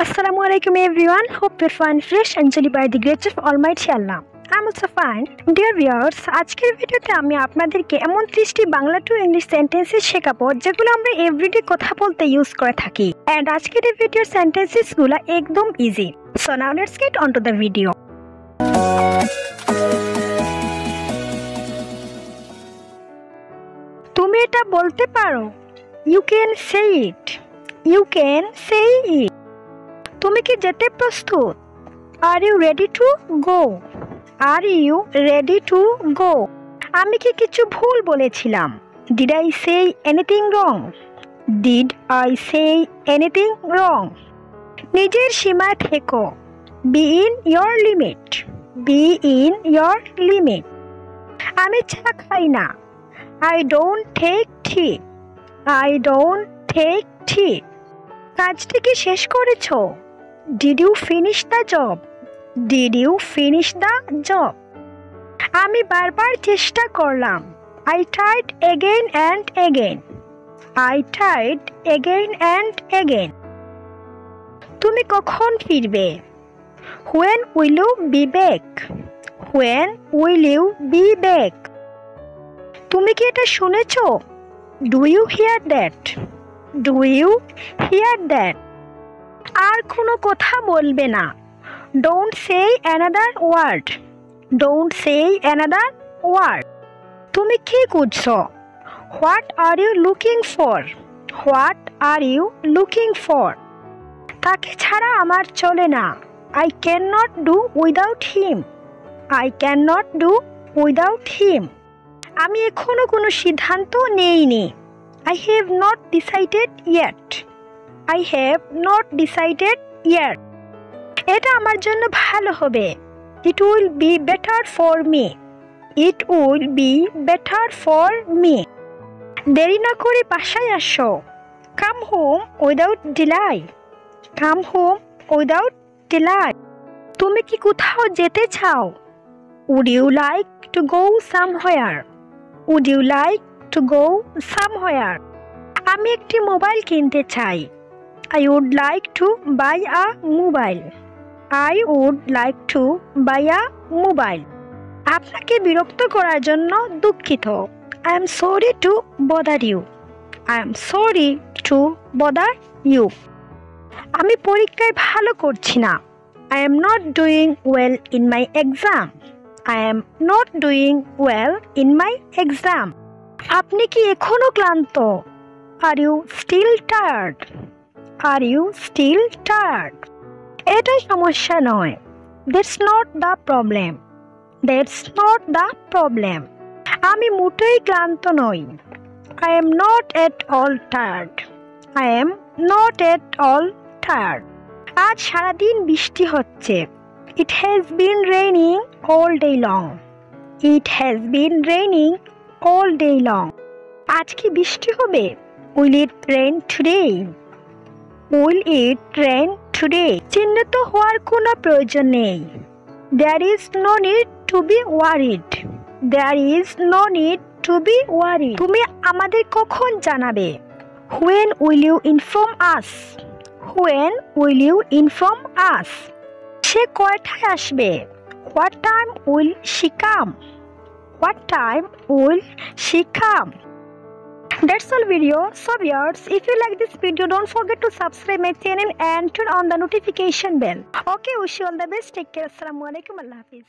Assalamualaikum everyone. Hope you're fine, fresh and jolly by the grace of Almighty Allah. I'm also fine. Dear viewers, আজকের ভিডিওতে আমি আপনাদেরকে এমন 30টি Bangla to English sentences শেখাবো যেগুলো আমরা এভরিডে কথা বলতে ইউজ করে থাকি। এন্ড আজকের এই ভিডিওর সেন্টেন্সেসগুলো একদম easy. So now let's get on to the video. তুমি এটা বলতে পারো। You can say it. You can say it. তুমি কি যেতে প্রস্তুত? Are you ready to go? Are you ready to go? আমি কি কিছু ভুল বলেছিলাম? Did I say anything wrong? Did I say anything wrong? নিজের সীমায় থেকো। Be in your limit. Be in your limit. আমি চা খাই না। I don't take tea. I don't take tea. কাজটি কি শেষ করেছো? Did you finish the job? Did you finish the job? আমি বারবার চেষ্টা করলাম। I tried again and again. I tried again and again. তুমি কখন ফিরবে? When will you be back? When will you be back? তুমি কি এটা শুনেছো? Do you hear that? Do you hear that? আর কোনো কথা বলবে না। Don't say another word. Don't say another word. তুমি কি খুঁজছো? What are you looking for? What are you looking for? তাকে ছাড়া আমার চলে না। I cannot do without him. I cannot do without him. আমি এখনো কোনো সিদ্ধান্ত নেইনি। I have not decided yet. I have not decided yet. এটা আমার জন্য ভালো হবে। It will be better for me. It will be better for me. দেরি না করে বাসায় আসো। Come home without delay. Come home without delay. তুমি কি কোথাও যেতে চাও? Would you like to go somewhere? Would you like to go somewhere? আমি একটি মোবাইল কিনতে চাই। I would like to buy a mobile. I would like to buy a mobile. আপনাকে বিরক্ত করার জন্য দুঃখিত। I am sorry to bother you. I am sorry to bother you. আমি পরীক্ষায় ভালো করছি না। I am not doing well in my exam. I am not doing well in my exam. আপনি কি এখনো ক্লান্ত? Are you still tired? Are you still tired? এটা সমস্যা নয়। That's not the problem. That's not the problem. আমি মোটেই ক্লান্ত নই। I am not at all tired. I am not at all tired. আজ সারাদিন বৃষ্টি হচ্ছে। It has been raining all day long. It has been raining all day long. আজ কি বৃষ্টি হবে? Will it rain today? Will it rain today? চিন্তিত হওয়ার কোনো প্রয়োজন নেই। There is no need to be worried. There is no need to be worried. তুমি আমাদের কখন জানাবে? When will you inform us? When will you inform us? সে কয়টায় আসবে? What time will she come? What time will she come? That's all video. So viewers, if you like this video, don't forget to subscribe my channel and turn on the notification bell. Okay, wish you all the best. Take care. Assalamualaikum. Allah Hafiz.